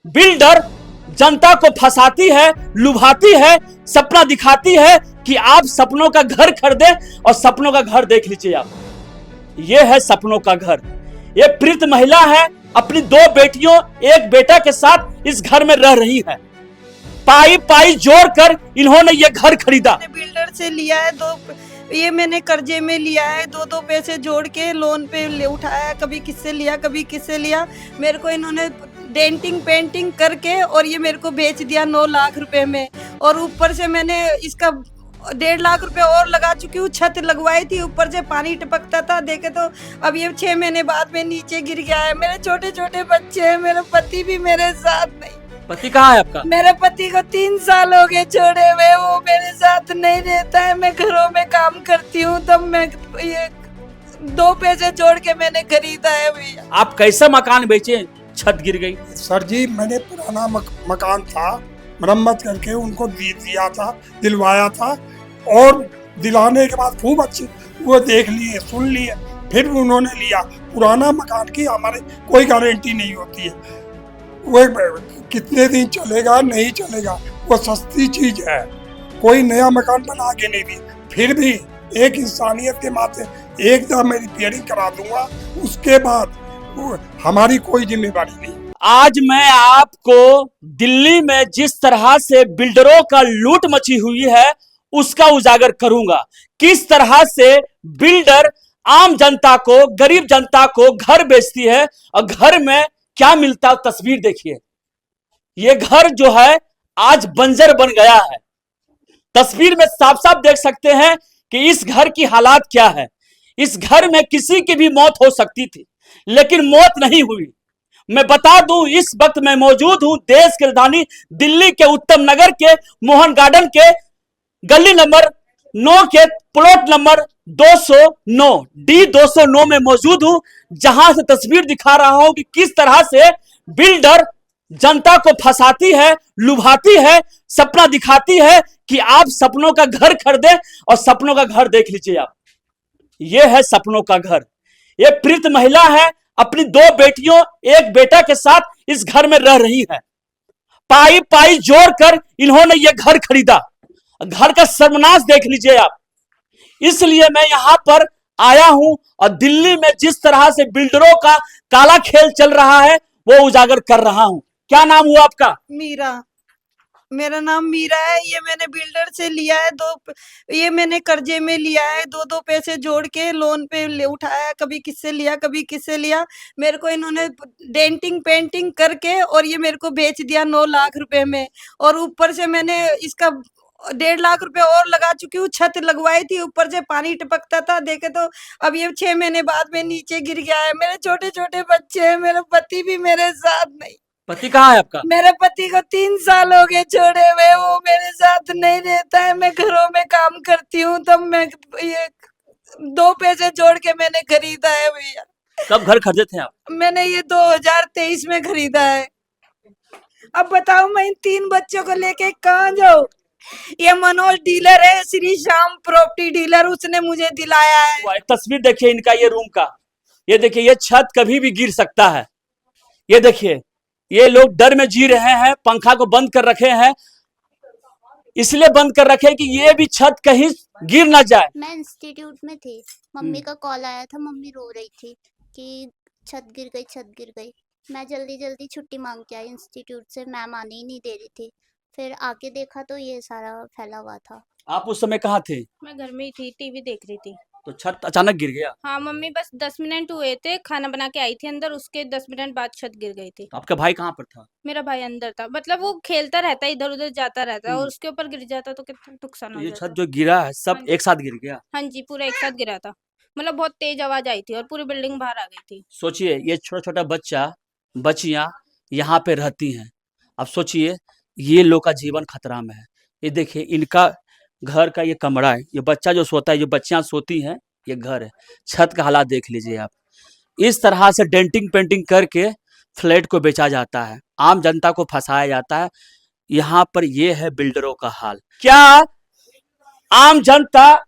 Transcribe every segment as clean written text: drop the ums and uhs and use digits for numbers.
Builder जनता को फंसाती है, लुभाती है, सपना दिखाती है कि आप सपनों का घर खरीदे और सपनों का घर देख लीजिए आप। ये है सपनों का घर। ये पीड़ित महिला है, अपनी 2 बेटियों 1 बेटा के साथ इस घर में रह रही है। पाई पाई जोड़कर इन्होंने ये घर खरीदा। बिल्डर से लिया है ये मैंने कर्जे में लिया है, 2 पैसे जोड़ के लोन पे ले उठाया, कभी किससे लिया कभी किससे लिया। मेरे को इन्होंने डेंटिंग पेंटिंग करके और ये मेरे को बेच दिया 9 लाख रुपए में। और ऊपर से मैंने इसका 1.5 लाख रुपए और लगा चुकी हूँ। छत लगवाई थी, ऊपर से पानी टपकता था, देखे तो अब ये 6 महीने बाद में नीचे गिर गया है। मेरे छोटे छोटे बच्चे हैं, मेरा पति भी मेरे साथ नहीं। पति कहाँ है आपका? मेरे पति को 3 साल हो गए छोड़े हुए, वो मेरे साथ नहीं रहता है। मैं घरों में काम करती हूँ, तब मैं ये 2 पैसे जोड़ के मैंने खरीदा है भैया। आप कैसा मकान बेचे, छत गिर गई? सर जी, मैंने पुराना मकान था, मरम्मत करके उनको दिया था, दिलवाया था। और दिलाने के बाद खूब अच्छे वो देख लिए, सुन लिए, फिर उन्होंने लिया। पुराना मकान की हमारे कोई गारंटी नहीं होती है, वो कितने दिन चलेगा नहीं चलेगा, वो सस्ती चीज है। कोई नया मकान बना के नहीं दी, फिर भी एक इंसानियत के नाते एकदम मैं रिपेयरिंग करा दूंगा, उसके बाद हमारी कोई जिम्मेदारी नहीं। आज मैं आपको दिल्ली में जिस तरह से बिल्डरों का लूट मची हुई है उसका उजागर करूंगा। किस तरह से बिल्डर आम जनता को, गरीब जनता को घर बेचती है और घर में क्या मिलता है तस्वीर देखिए। ये घर जो है आज बंजर बन गया है। तस्वीर में साफ साफ देख सकते हैं कि इस घर की हालात क्या है। इस घर में किसी की भी मौत हो सकती थी, लेकिन मौत नहीं हुई। मैं बता दूं, इस वक्त मैं मौजूद हूं देश की राजधानी दिल्ली के उत्तम नगर के मोहन गार्डन के गली नंबर 9 के प्लॉट नंबर 209 D209 में मौजूद हूं, जहां से तस्वीर दिखा रहा हूं कि किस तरह से बिल्डर जनता को फंसाती है, लुभाती है, सपना दिखाती है कि आप सपनों का घर खरीदे और सपनों का घर देख लीजिए आप। यह है सपनों का घर। यह पीड़ित महिला है, अपनी 2 बेटियों 1 बेटा के साथ इस घर में रह रही है। पाई पाई जोड़कर इन्होंने यह घर खरीदा। घर का सर्वनाश देख लीजिए आप। इसलिए मैं यहां पर आया हूं और दिल्ली में जिस तरह से बिल्डरों का काला खेल चल रहा है वो उजागर कर रहा हूं। क्या नाम हुआ आपका? मीरा, मेरा नाम मीरा है। ये मैंने बिल्डर से लिया है, ये मैंने कर्जे में लिया है, 2 पैसे जोड़ के लोन पे ले उठाया, कभी किससे लिया कभी किससे लिया। मेरे को इन्होंने डेंटिंग पेंटिंग करके और ये मेरे को बेच दिया 9 लाख रुपए में। और ऊपर से मैंने इसका 1.5 लाख रुपए और लगा चुकी हूँ। छत लगवाई थी, ऊपर से पानी टपकता था, देखे तो अब ये 6 महीने बाद में नीचे गिर गया है। मेरे छोटे छोटे बच्चे हैं, मेरा पति भी मेरे साथ नहीं। पति कहाँ है आपका? मेरे पति को 3 साल हो गए छोड़े हुए, वो मेरे साथ नहीं रहता है। मैं घरों में काम करती हूँ, तब मैं ये 2 पैसे जोड़ के मैंने खरीदा है भैया। कब घर खरीदे थे आप? मैंने ये 2023 में खरीदा है। अब बताओ मैं इन 3 बच्चों को लेके कहाँ जाऊँ? ये मनोज डीलर है, श्री श्याम प्रॉपर्टी डीलर, उसने मुझे दिलाया है। तस्वीर देखिए इनका, ये रूम का, ये देखिए, ये छत कभी भी गिर सकता है। ये देखिए, ये लोग डर में जी रहे हैं, पंखा को बंद कर रखे हैं, इसलिए बंद कर रखे कि ये भी छत कहीं गिर ना जाए। मैं इंस्टीट्यूट में थी, मम्मी का कॉल आया था, मम्मी रो रही थी कि छत गिर गई छत गिर गई। मैं जल्दी जल्दी छुट्टी मांग के आई इंस्टीट्यूट से, मैम आने ही नहीं दे रही थी। फिर आके देखा तो ये सारा फैला हुआ था। आप उस समय कहाँ थे? मैं घर में ही थी, टीवी देख रही थी। तो छत अचानक गिर गया? हाँ मम्मी, बस 10 मिनट हुए थे, खाना बना के आई थी अंदर, उसके 10 मिनट बाद छत गिर गई थी। आपका भाई कहाँ पर था? मेरा भाई अंदर था, मतलब वो खेलता रहता है, इधर उधर जाता रहता है, और उसके ऊपर गिर जाता तो कितना नुकसान तो हो ये जाता। छत जो गिरा है सब हाँ एक साथ गिर गया? हाँ जी, पूरा एक साथ गिरा था। मतलब बहुत तेज आवाज आई थी और पूरी बिल्डिंग बाहर आ गई थी। सोचिए, ये छोटा छोटा बच्चियां यहाँ पे रहती हैं। अब सोचिए, ये लोग का जीवन खतरा में है। ये देखिए, इनका घर का ये कमरा है, ये बच्चा जो सोता है, जो बच्चियां सोती हैं, ये घर है। छत का हालात देख लीजिए आप। इस तरह से डेंटिंग पेंटिंग करके फ्लैट को बेचा जाता है, आम जनता को फंसाया जाता है। यहाँ पर ये है बिल्डरों का हाल। क्या आम जनता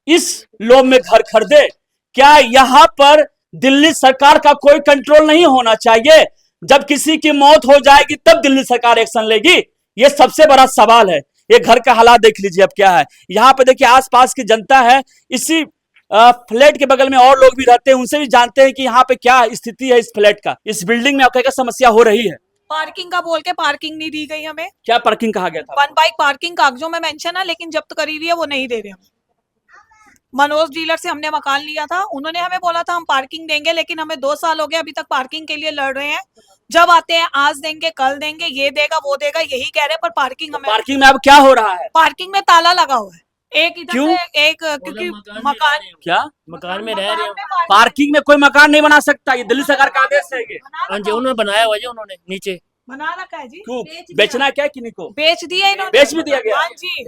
इस लोभ में घर खरीदे? क्या यहाँ पर दिल्ली सरकार का कोई कंट्रोल नहीं होना चाहिए? जब किसी की मौत हो जाएगी तब दिल्ली सरकार एक्शन लेगी? ये सबसे बड़ा सवाल है। ये घर का हालात देख लीजिए अब क्या है। यहाँ पे देखिए आसपास की जनता है, इसी फ्लैट के बगल में और लोग भी रहते हैं, उनसे भी जानते हैं कि यहाँ पे क्या स्थिति है इस फ्लैट का, इस बिल्डिंग में क्या क्या समस्या हो रही है। पार्किंग का बोल के पार्किंग नहीं दी गई हमें। क्या पार्किंग कहा गया था? 1 बाइक पार्किंग कागजों में मेंशन है, लेकिन जब्त करी हुई है वो नहीं दे रहे हम। मनोज डीलर से हमने मकान लिया था, उन्होंने हमें बोला था हम पार्किंग देंगे, लेकिन हमें 2 साल हो गए अभी तक पार्किंग के लिए लड़ रहे हैं। जब आते हैं आज देंगे कल देंगे, ये देगा वो देगा, यही कह रहे हैं, पर पार्किंग हमें पार्किंग में अब क्या हो रहा है? पार्किंग में ताला लगा हुआ है। एक इधर क्यों? से एक, क्योंकि मकान क्या मकान में रह रहे हैं। पार्किंग में कोई मकान नहीं बना सकता? ये दिल्ली सरकार का आदेश है ये। हाँ जी, उन्होंने बनाया हुआ है जी, उन्होंने नीचे। बना रखा है जी। क्यों बेचना क्या है किन्हीं को? बेच दिया इन्होंने। बेच भी दिया गया? हाँ जी।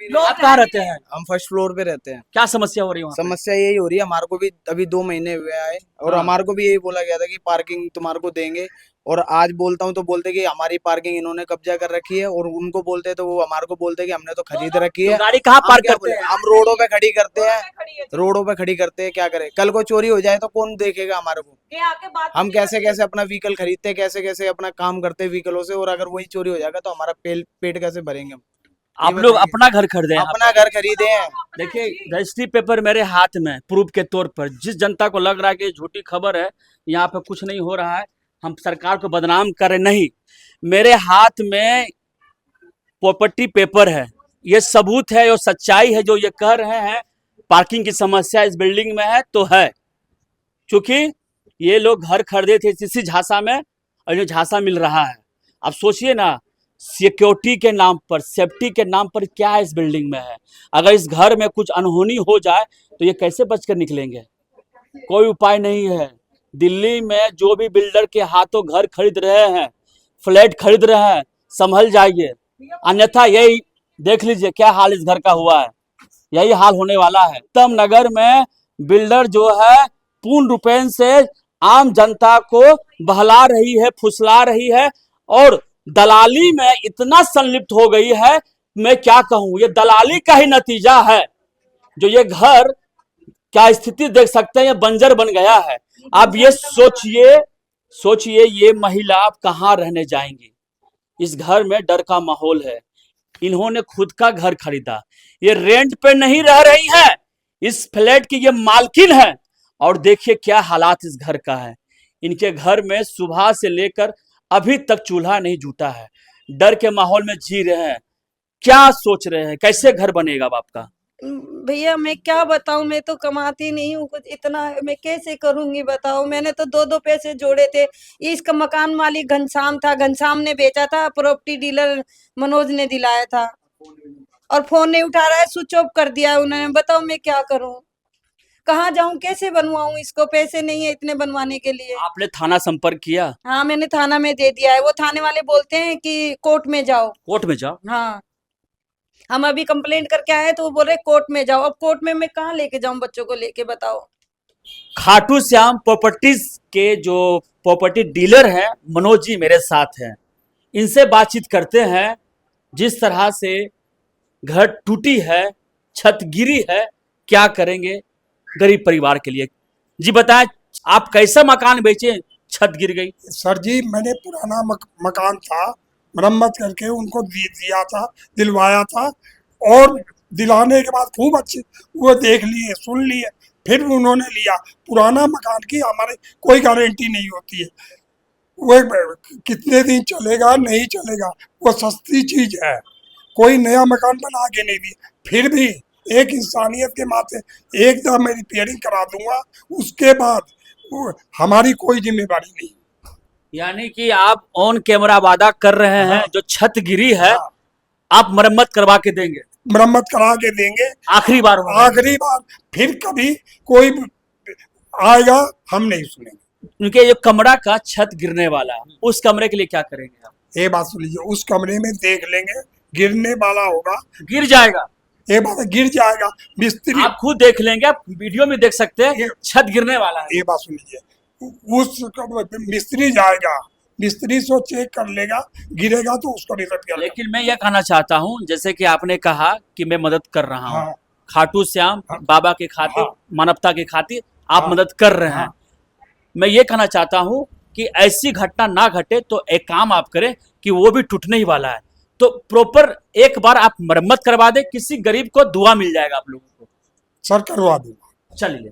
लोग आप कहाँ रहते हैं? हम फर्स्ट फ्लोर पे रहते हैं। क्या समस्या हो रही है वहाँ पे? समस्या यही हो रही है, हमारे को भी अभी 2 महीने हुए आए और हाँ। हमारे को भी यही बोला गया था कि पार्किंग तुम्हारे को देंगे, और आज बोलता हूँ तो बोलते कि हमारी पार्किंग इन्होंने कब्जा कर रखी है, और उनको बोलते तो वो हमारे को बोलते कि हमने तो खरीद रखी तो है। गाड़ी कहाँ हम पार्क क्या करते बोले? हैं? हम रोडों पे खड़ी करते हैं, खड़ी है जी। रोडों पे खड़ी करते हैं, क्या करें? कल को चोरी हो जाए तो कौन देखेगा हमारे को? ये आके बात हम नहीं कैसे करते। कैसे अपना व्हीकल खरीदते हैं, कैसे कैसे अपना काम करते हैं व्हीकलों से, और अगर वही चोरी हो जाएगा तो हमारा पेट कैसे भरेंगे हम? आप लोग बताइए। अपना घर खरीदे हैं? अपना घर खरीदे हैं। देखिए रजिस्ट्री पेपर मेरे हाथ में प्रूफ के तौर पर, जिस जनता को लग रहा है कि झूठी खबर है, यहाँ पे कुछ नहीं हो रहा है, हम सरकार को बदनाम करें नहीं, मेरे हाथ में प्रॉपर्टी पेपर है, ये सबूत है और सच्चाई है जो ये कह रहे हैं पार्किंग की समस्या इस बिल्डिंग में है तो है। क्योंकि ये लोग घर खरीदे थे इसी झांसा में और ये झांसा मिल रहा है। अब सोचिए ना, सिक्योरिटी के नाम पर, सेफ्टी के नाम पर क्या इस बिल्डिंग में है। अगर इस घर में कुछ अनहोनी हो जाए तो ये कैसे बचकर निकलेंगे? कोई उपाय नहीं है। दिल्ली में जो भी बिल्डर के हाथों घर खरीद रहे हैं, फ्लैट खरीद रहे हैं, संभल जाइए, अन्यथा यही देख लीजिए क्या हाल इस घर का हुआ है, यही हाल होने वाला है। उत्तम नगर में बिल्डर जो है पूर्ण रूपेण से आम जनता को बहला रही है, फुसला रही है और दलाली में इतना संलिप्त हो गई है, मैं क्या कहूं, ये दलाली का ही नतीजा है जो ये घर क्या स्थिति देख सकते हैं, ये बंजर बन गया है। आप ये सोचिए ये महिला आप कहाँ रहने जाएंगी? इस घर में डर का माहौल है। इन्होंने खुद का घर खरीदा, ये रेंट पे नहीं रह रही है, इस फ्लैट की ये मालकिन है, और देखिए क्या हालात इस घर का है। इनके घर में सुबह से लेकर अभी तक चूल्हा नहीं जूटा है, डर के माहौल में जी रहे हैं। क्या सोच रहे हैं, कैसे घर बनेगा अब आपका? भैया मैं क्या बताऊं, मैं तो कमाती नहीं हूँ कुछ, इतना मैं कैसे करूंगी बताओ। मैंने तो 2-2 पैसे जोड़े थे। ये इसका मकान मालिक घनश्याम था, घनश्याम ने बेचा था, प्रॉपर्टी डीलर मनोज ने दिलाया था, और फोन नहीं उठा रहा है, स्विच ऑफ कर दिया है उन्होंने। बताओ मैं क्या करूं, कहाँ जाऊं, कैसे बनवाऊं? इसको पैसे नहीं है इतने बनवाने के लिए। आपने थाना संपर्क किया? हाँ मैंने थाना में दे दिया है। वो थाने वाले बोलते हैं कि कोर्ट में जाओ। कोर्ट में जाओ? हाँ हम अभी कंप्लेंट करके आए तो वो बोल रहे कोर्ट में जाओ। अब कोर्ट में मैं कहाँ लेके जाऊं बच्चों को लेके, बताओ। खाटू श्याम प्रॉपर्टीज के जो प्रॉपर्टी डीलर हैं मनोज जी मेरे साथ हैं, इनसे बातचीत करते हैं। जिस तरह से घर टूटी है, छत गिरी है, क्या करेंगे गरीब परिवार के लिए? जी बताएं, आप कैसा मकान बेचे, छत गिर गई? सर जी मैंने पुराना मकान था, मरम्मत करके उनको दिया था, दिलवाया था, और दिलाने के बाद खूब अच्छे वो देख लिए, सुन लिए, फिर उन्होंने लिया। पुराना मकान की हमारे कोई गारंटी नहीं होती है, वो कितने दिन चलेगा नहीं चलेगा, वो सस्ती चीज है। कोई नया मकान बना के नहीं दिया, फिर भी एक इंसानियत के नाते एक दफा मैं रिपेयरिंग करा दूंगा, उसके बाद हमारी कोई जिम्मेदारी नहीं। यानी कि आप ऑन कैमरा वादा कर रहे हैं, हाँ। जो छत गिरी है हाँ। आप मरम्मत करवा के देंगे? मरम्मत करा के देंगे, आखिरी बार होगा। आखिरी बार, फिर कभी कोई आएगा हम नहीं सुनेंगे। उनके जो कमरा का छत गिरने वाला है, उस कमरे के लिए क्या करेंगे आप? ये बात सुन लीजिए, उस कमरे में देख लेंगे, गिरने वाला होगा, गिर जाएगा, ये बात गिर जाएगा, मिस्त्री, आप खुद देख लेंगे, आप वीडियो में देख सकते हैं, छत गिरने वाला है। ये बात सुन लीजिए, उस मिस्त्री जाएगा, मिस्त्री से चेक कर लेगा, गिरेगा तो उसको रिजल्ट कर लेगा। लेकिन मैं यह कहना चाहता हूं, जैसे कि आपने कहा कि मैं मदद कर रहा हूं, हाँ। खाटू श्याम हाँ। बाबा के खातिर, हाँ। मानवता के खातिर आप हाँ। मदद कर रहे हैं। हाँ। मैं ये कहना चाहता हूं कि ऐसी घटना ना घटे, तो एक काम आप करें कि वो भी टूटने ही वाला है, तो प्रॉपर एक बार आप मरम्मत करवा दें, किसी गरीब को दुआ मिल जाएगा आप लोगों को। सर करवा दूंगा, चलिए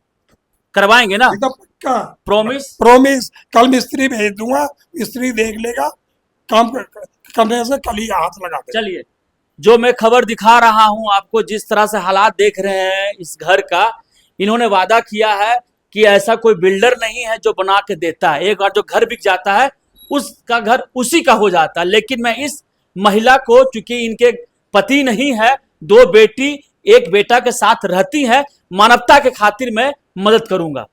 करवाएंगे ना, एकदम पक्का प्रॉमिस। प्रॉमिस। कल मिस्त्री भेज दूंगा, मिस्त्री देख लेगा, काम करने से कल ही हाथ लगा देगा। चलिए, जो मैं खबर दिखा रहा हूं आपको, जिस तरह से हालात देख रहे हैं इस घर का, इन्होंने वादा किया है कि ऐसा कोई बिल्डर नहीं है जो बना के देता है, एक बार जो घर बिक जाता है उसका घर उसी का हो जाता है। लेकिन मैं इस महिला को, चूंकि इनके पति नहीं है, 2 बेटी 1 बेटा के साथ रहती है, मानवता के खातिर मैं मदद करूंगा।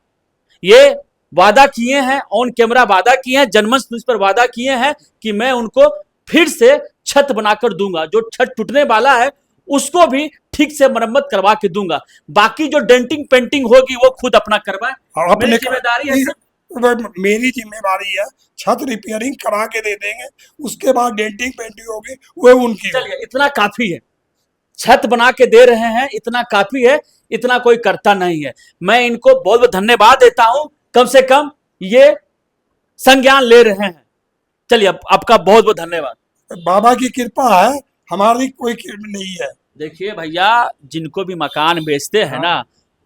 ये वादा किए हैं, ऑन कैमरा वादा किए हैं, जनमंच न्यूज पर वादा किए हैं कि मैं उनको फिर से छत बनाकर दूंगा, जो छत टूटने वाला है उसको भी ठीक से मरम्मत करवा के दूंगा। बाकी जो डेंटिंग पेंटिंग होगी वो खुद अपना करवाए, मेरी जिम्मेदारी है सर। मेरी जिम्मेदारी है, छत रिपेयरिंग करा के दे देंगे, उसके बाद डेंटिंग पेंटिंग होगी वो उनकी। चलिए, इतना काफी है, छत बना के दे रहे हैं, इतना काफी है, इतना कोई करता नहीं है। मैं इनको बहुत बहुत धन्यवाद देता हूं, कम से कम ये संज्ञान ले रहे हैं। चलिए, आपका बहुत बहुत धन्यवाद। बाबा की कृपा है, हमारी कोई कृपा नहीं है। देखिए भैया, जिनको भी मकान बेचते हैं ना,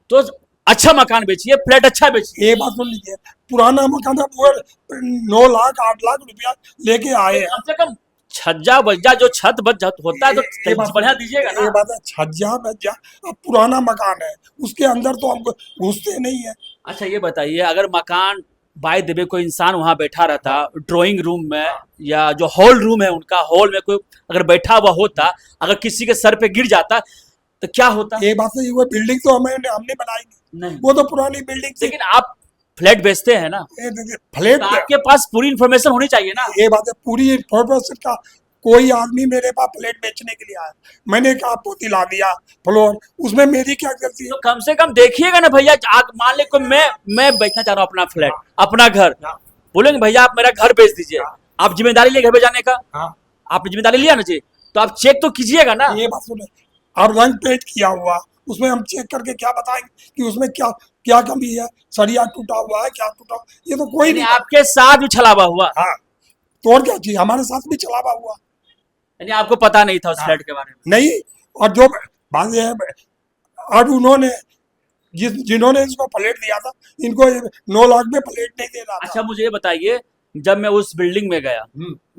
तो अच्छा मकान बेचिए, फ्लैट अच्छा बेचिए। ये बात सुन लीजिए, पुराना मकान था, वो 9 लाख 8 लाख रुपया लेके आए हैं। कम से कम छज्जा बज्जा, जो छत बच होता है ये तो बात- बढ़िया दीजिएगा ये ना। बात है, छज्जा बज्जा, अब पुराना मकान है, उसके अंदर तो हम घुसते नहीं है। अच्छा ये बताइए, अगर मकान बाय द वे कोई इंसान वहां बैठा रहता, ड्राइंग रूम में या जो हॉल रूम है उनका, हॉल में कोई अगर बैठा हुआ होता, अगर किसी के सर पे गिर जाता तो क्या होता? ये बात सही, वो बिल्डिंग तो हमने बनाई नहीं, नहीं, वो तो पुरानी बिल्डिंग थी। लेकिन आप फ्लैट बेचते हैं ना, ये देखिए, फ्लैट तो आपके पास पूरी इंफॉर्मेशन होनी चाहिए ना। ये बात है, पूरी इंफॉर्मेशन का। कोई आदमी मेरे पास फ्लैट बेचने के लिए आया, मैंने कहा आपको दिला दिया फ्लोर, उसमें मेरी क्या गलती है? तो कम से कम देखिएगा ना भैया, मान ले कोई मैं बेचना चाह रहा हूँ अपना फ्लैट, अपना घर, बोलेंगे भैया आप मेरा घर बेच दीजिए, आप जिम्मेदारी लिए घर पे जाने का, हाँ, आपने जिम्मेदारी लिया ना जी, तो आप चेक तो कीजिएगा ना। ये बात सुने, अब रंग पेंट किया हुआ, उसमें हम चेक करके क्या बताएंगे कि उसमें क्या क्या कमी है, सरिया टूटा हुआ है, क्या टूटा, ये तो कोई यानी नहीं। आपके साथ भी छलावा हुआ, हाँ, तो और क्या चाहिए, हमारे साथ भी चलावा हुआ यानी आपको पता नहीं था उस फ्लैट के बारे में। नहीं। और जो बात ये है, अब उन्होंने जिन्होंने इसको फ्लैट दिया था, इनको 9 लाख में फ्लैट नहीं दे रहा था। अच्छा मुझे ये बताइए, जब मैं उस बिल्डिंग में गया,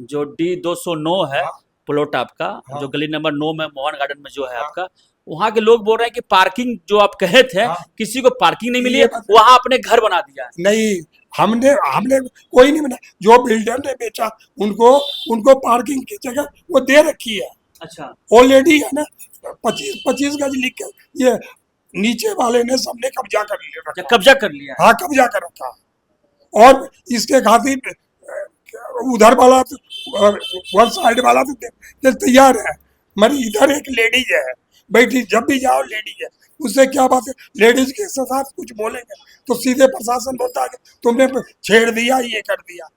जो D209 है हाँ। प्लॉट आपका, हाँ। जो गली नंबर 9 में मोहन गार्डन में जो है हाँ। आपका, वहाँ के लोग बोल रहे हैं कि पार्किंग जो आप कहे थे, हाँ। किसी को पार्किंग नहीं मिली ये है, बात- वहाँ आपने घर बना दिया है। नहीं, हमने हमने कोई नहीं बना, जो बिल्डर ने बेचा उनको पार्किंग की जगह वो दे रखी है अच्छा, ऑलरेडी, है ना। 25 गज लिख के ये नीचे वाले ने सबने कब्जा कर लिया अच्छा, रखा। कब्जा कर लिया है। हाँ, कब्जा कर रखा। और इसके खातिर उधर वाला तो वन साइड वाला तो तैयार है, मगर इधर एक लेडीज है बैठी, जब भी जाओ लेडीज है, उससे क्या बात है, लेडीज के साथ कुछ बोलेंगे तो सीधे प्रशासन बोलता है कि तुमने छेड़ दिया, ये कर दिया।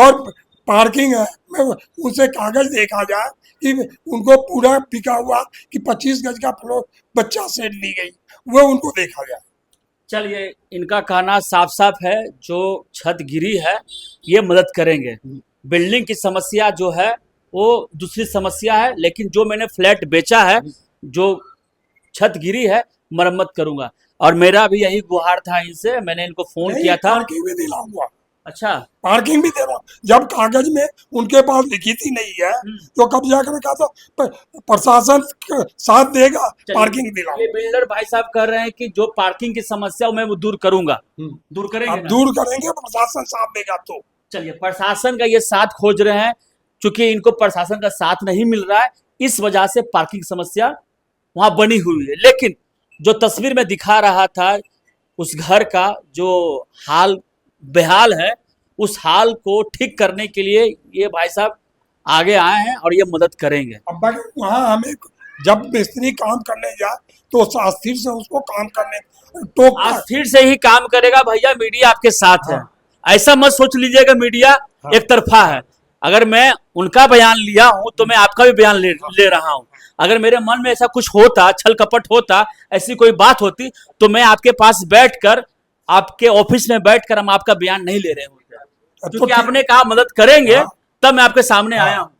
और पार्किंग है, मैं उनसे कागज देखा जाए कि उनको पूरा बिका हुआ कि 25 गज का फ्लोर बच्चा सेट दी गई, वो उनको देखा जाए। चलिए, इनका कहना साफ साफ है, जो छत गिरी है ये मदद करेंगे, बिल्डिंग की समस्या जो है वो दूसरी समस्या है, लेकिन जो मैंने फ्लैट बेचा है, जो छत गिरी है, मरम्मत करूंगा। और मेरा भी यही गुहार था इनसे, मैंने इनको फोन नहीं, किया था। पार्किंग भी दिलाऊंगा, अच्छा, पार्किंग भी दे रहा हूँ। जब कागज में उनके पास लिखित नहीं है तो कब्जा कर रखा, तो प्रशासन साथ देगा, चलिए, पार्किंग दिलाऊंगा। ये बिल्डर भाई साहब कह रहे हैं कि जो पार्किंग की समस्या है, मैं वो दूर करूंगा, दूर करेंगे अब ना? दूर करेंगे, प्रशासन साथ देगा तो। चलिए, प्रशासन का ये साथ खोज रहे हैं, क्योंकि इनको प्रशासन का साथ नहीं मिल रहा है, इस वजह से पार्किंग समस्या वहां बनी हुई है। लेकिन जो तस्वीर में दिखा रहा था, उस घर का जो हाल बेहाल है, उस हाल को ठीक करने के लिए ये भाई साहब आगे आए हैं और ये मदद करेंगे। अब वहाँ हमें जब मिस्त्री काम करने जाए तो अस्थिर से उसको काम करने तो आज फिर से ही काम करेगा भैया, मीडिया आपके साथ है, ऐसा मत सोच लीजिएगा मीडिया एक तरफा है। अगर मैं उनका बयान लिया हूं तो मैं आपका भी बयान ले रहा हूं। अगर मेरे मन में ऐसा कुछ होता, छल कपट होता, ऐसी कोई बात होती, तो मैं आपके पास बैठकर, आपके ऑफिस में बैठकर हम आपका बयान नहीं ले रहे होते। क्योंकि आपने कहा मदद करेंगे, हाँ। तब मैं आपके सामने हाँ। आया हूँ।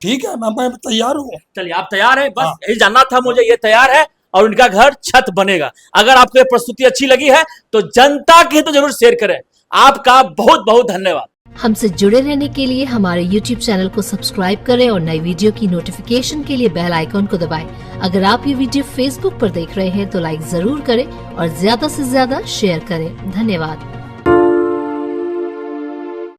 ठीक है, मैं तैयार हूँ। चलिए, आप तैयार हैं? बस हाँ। यही जानना था मुझे, ये तैयार है और उनका घर छत बनेगा। अगर आपको ये प्रस्तुति अच्छी लगी है तो जनता की तो जरूर शेयर करें। आपका बहुत बहुत धन्यवाद। हमसे जुड़े रहने के लिए हमारे YouTube चैनल को सब्सक्राइब करें और नई वीडियो की नोटिफिकेशन के लिए बेल आइकॉन को दबाएं। अगर आप ये वीडियो Facebook पर देख रहे हैं तो लाइक जरूर करें और ज्यादा से ज्यादा शेयर करें। धन्यवाद।